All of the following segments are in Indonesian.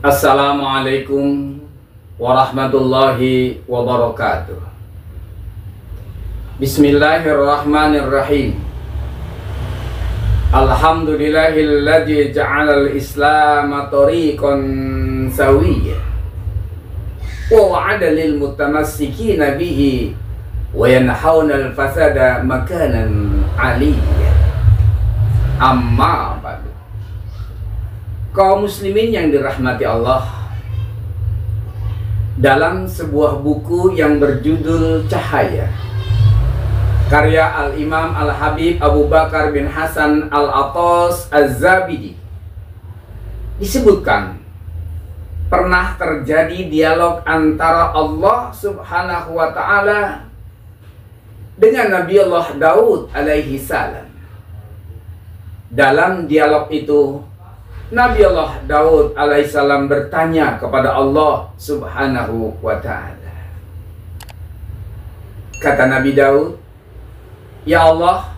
Assalamualaikum warahmatullahi wabarakatuh. Bismillahirrahmanirrahim. Alhamdulillahilladzi ja'alal islama tariqan sawiyya wa wa'ada lil mutamassikina bihi wa yanhauna al fasada makanan 'aliyya. Amma ba'du. Kaum muslimin yang dirahmati Allah, dalam sebuah buku yang berjudul Cahaya, karya Al-Imam Al-Habib Abu Bakar bin Hasan Al-Attas Az-Zabidi, disebutkan pernah terjadi dialog antara Allah Subhanahu wa Ta'ala dengan Nabi Allah Daud alaihi salam. Dalam dialog itu, Nabi Allah Daud alaihissalam bertanya kepada Allah Subhanahu wa Ta'ala. Kata Nabi Daud, "Ya Allah,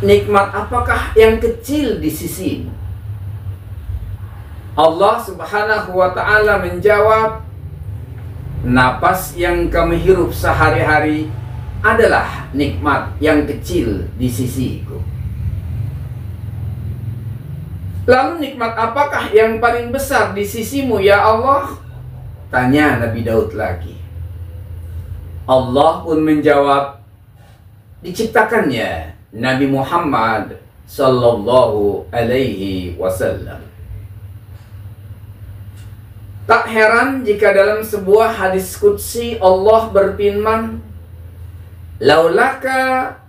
nikmat apakah yang kecil di sisimu?" Allah Subhanahu wa Ta'ala menjawab, "Napas yang kami hirup sehari-hari adalah nikmat yang kecil di sisiku." Lalu nikmat apakah yang paling besar di sisimu ya Allah? Tanya Nabi Daud lagi. Allah pun menjawab, diciptakannya Nabi Muhammad sallallahu alaihi wasallam. Tak heran jika dalam sebuah hadis qudsi Allah berfirman, Laulaka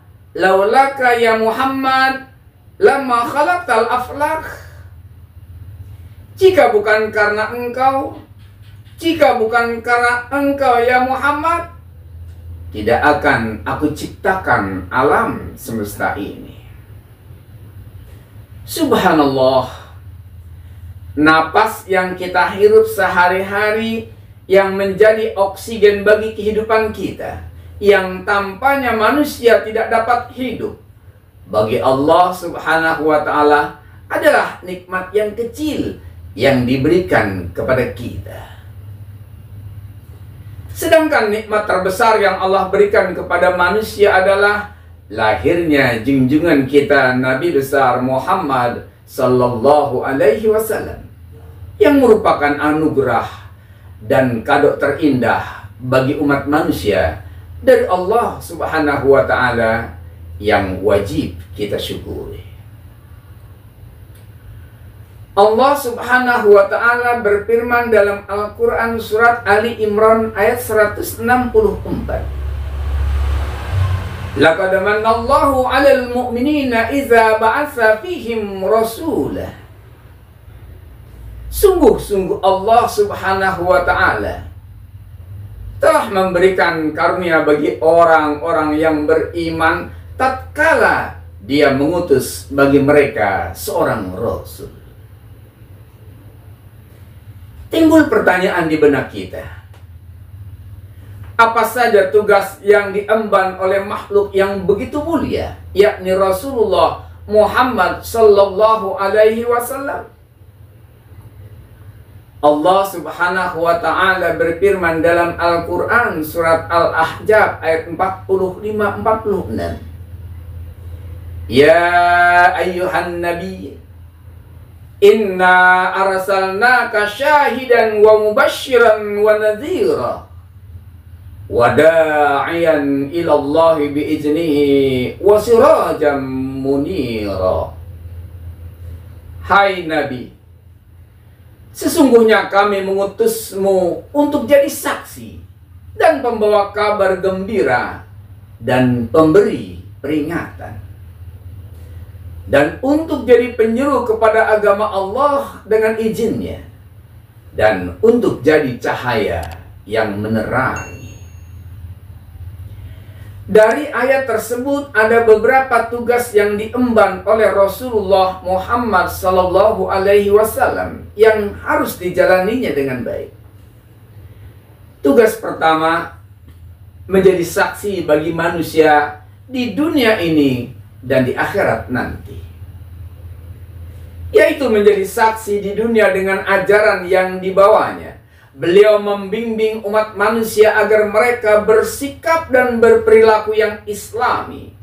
ya Muhammad lama khalaqtal aflaq. Jika bukan karena engkau ya Muhammad, tidak akan aku ciptakan alam semesta ini. Subhanallah, napas yang kita hirup sehari-hari yang menjadi oksigen bagi kehidupan kita, yang tanpanya manusia tidak dapat hidup, bagi Allah Subhanahu wa Ta'ala adalah nikmat yang kecil yang diberikan kepada kita. Sedangkan nikmat terbesar yang Allah berikan kepada manusia adalah lahirnya junjungan kita Nabi besar Muhammad sallallahu alaihi wasallam, yang merupakan anugerah dan kado terindah bagi umat manusia dari Allah Subhanahu wa Ta'ala yang wajib kita syukuri. Allah Subhanahu wa Ta'ala berfirman dalam Al-Quran surat Ali Imran ayat 164. Laqad manallahu 'alal mu'minina idza ba'atsa fihim rasulah. Sungguh-sungguh Allah Subhanahu wa Ta'ala telah memberikan karunia bagi orang-orang yang beriman tatkala Dia mengutus bagi mereka seorang rasul. Timbul pertanyaan di benak kita, apa saja tugas yang diemban oleh makhluk yang begitu mulia, yakni Rasulullah Muhammad sallallahu alaihi wasallam? Allah Subhanahu wa Ta'ala berfirman dalam Al-Quran surat Al-Ahzab ayat 45-46. Ya ayyuhan nabi, inna arsalnaka syahidan wa mubasyiran wa nadhira wa da'iyan ilallahi biiznihi wa sirajan munira. Hai Nabi, sesungguhnya kami mengutusmu untuk jadi saksi dan pembawa kabar gembira dan pemberi peringatan, dan untuk jadi penyeru kepada agama Allah dengan izinnya, dan untuk jadi cahaya yang menerangi. Dari ayat tersebut ada beberapa tugas yang diemban oleh Rasulullah Muhammad sallallahu alaihi wasallam yang harus dijalaninya dengan baik. Tugas pertama, menjadi saksi bagi manusia di dunia ini dan di akhirat nanti. yaitu menjadi saksi di dunia dengan ajaran yang dibawanya. Beliau membimbing umat manusia agar mereka bersikap dan berperilaku yang islami,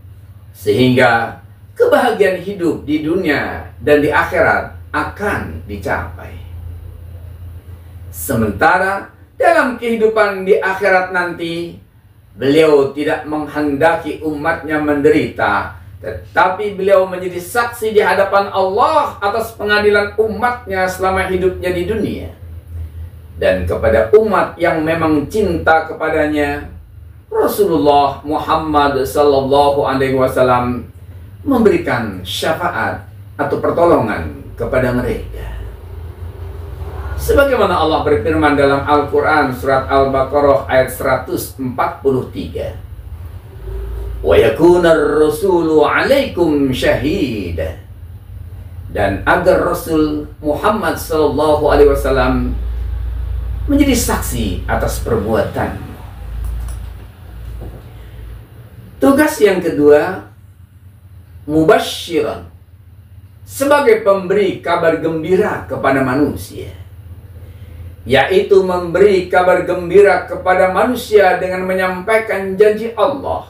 sehingga kebahagiaan hidup di dunia dan di akhirat akan dicapai. Sementara dalam kehidupan di akhirat nanti, beliau tidak menghendaki umatnya menderita, tetapi beliau menjadi saksi di hadapan Allah atas pengadilan umatnya selama hidupnya di dunia. Dan kepada umat yang memang cinta kepadanya, Rasulullah Muhammad sallallahu alaihi wasallam memberikan syafaat atau pertolongan kepada mereka. Sebagaimana Allah berfirman dalam Al-Quran surat Al-Baqarah ayat 143. Wa yakunar rasulu alaikum syahida. Dan agar Rasul Muhammad sallallahu alaihi wasallam menjadi saksi atas perbuatan. Tugas yang kedua, mubasyiran, sebagai pemberi kabar gembira kepada manusia, yaitu memberi kabar gembira kepada manusia dengan menyampaikan janji Allah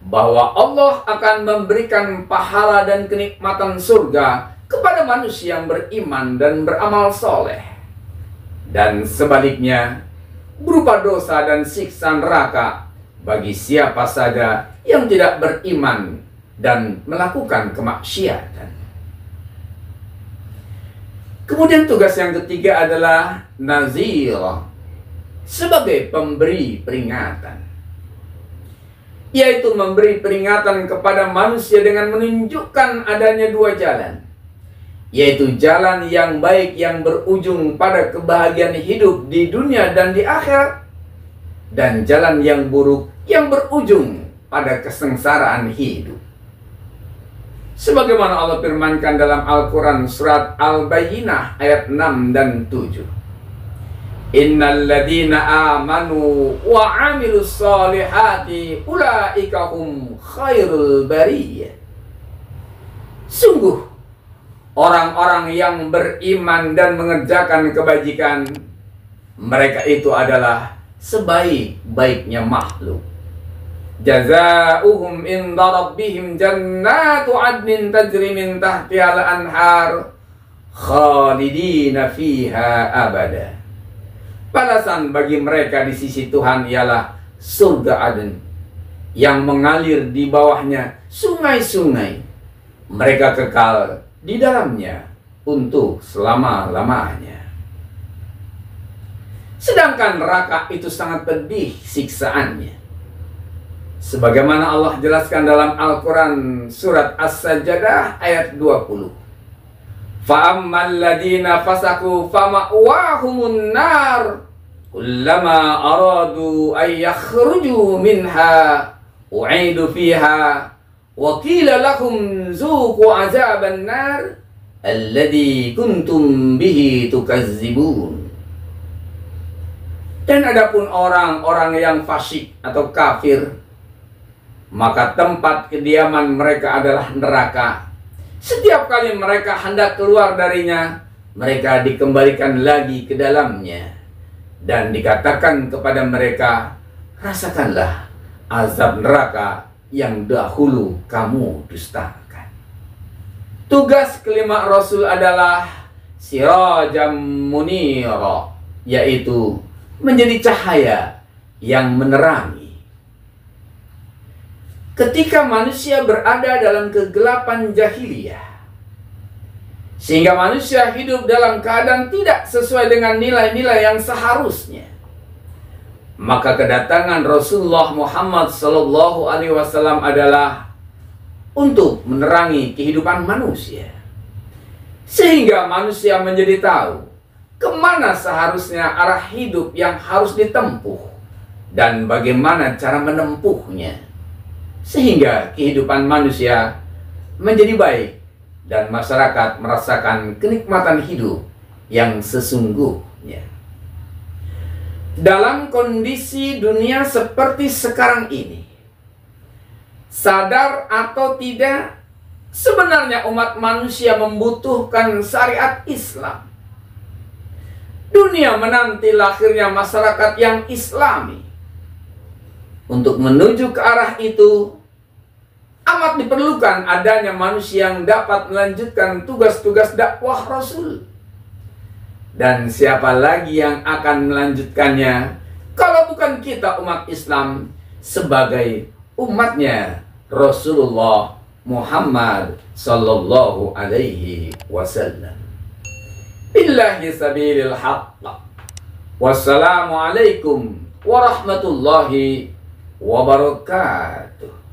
bahwa Allah akan memberikan pahala dan kenikmatan surga kepada manusia yang beriman dan beramal soleh. Dan sebaliknya, berupa dosa dan siksa neraka bagi siapa saja yang tidak beriman dan melakukan kemaksiatan. Kemudian tugas yang ketiga adalah nazir, sebagai pemberi peringatan, yaitu memberi peringatan kepada manusia dengan menunjukkan adanya dua jalan, yaitu jalan yang baik yang berujung pada kebahagiaan hidup di dunia dan di akhirat, dan jalan yang buruk yang berujung pada kesengsaraan hidup. Sebagaimana Allah firmankan dalam Al-Quran surat Al-Bayyinah ayat 6 dan 7. Innal ladina amanu wa amilus solihati ulaika hum khairul bariyah. Sungguh orang-orang yang beriman dan mengerjakan kebajikan, mereka itu adalah sebaik-baiknya makhluk. Jazaohum inda rabbihim jannatu adnin tajri min tahtihal anhar khalidina fiha abada. Balasan bagi mereka di sisi Tuhan ialah surga Aden yang mengalir di bawahnya sungai-sungai. Mereka kekal di dalamnya untuk selama-lamanya. Sedangkan neraka itu sangat pedih siksaannya. Sebagaimana Allah jelaskan dalam Al-Quran surat As-Sajdah ayat 20. Fa'ammal ladina fasaku fama'wahumun nar kullama aradu ay yakhruju minha u'idu fiha wa qila lahum zuqu azaban nar alladhi kuntum bihi tukazzibun. Dan adapun orang-orang yang fasik atau kafir, maka tempat kediaman mereka adalah neraka. Setiap kali mereka hendak keluar darinya, mereka dikembalikan lagi ke dalamnya. Dan dikatakan kepada mereka, rasakanlah azab neraka yang dahulu kamu dustakan. Tugas kelima Rasul adalah sirajam munira, yaitu menjadi cahaya yang menerangi. Ketika manusia berada dalam kegelapan jahiliyah, sehingga manusia hidup dalam keadaan tidak sesuai dengan nilai-nilai yang seharusnya, maka kedatangan Rasulullah Muhammad SAW adalah untuk menerangi kehidupan manusia, sehingga manusia menjadi tahu kemana seharusnya arah hidup yang harus ditempuh dan bagaimana cara menempuhnya, sehingga kehidupan manusia menjadi baik dan masyarakat merasakan kenikmatan hidup yang sesungguhnya. Dalam kondisi dunia seperti sekarang ini, sadar atau tidak, Sebenarnya umat manusia membutuhkan syariat Islam. Dunia menanti lahirnya masyarakat yang Islami. Untuk menuju ke arah itu, amat diperlukan adanya manusia yang dapat melanjutkan tugas-tugas dakwah Rasul. Dan siapa lagi yang akan melanjutkannya kalau bukan kita umat Islam sebagai umatnya Rasulullah Muhammad sallallahu alaihi wasallam. Billahi sabilil haqq. Wassalamualaikum warahmatullahi wabarakatuh.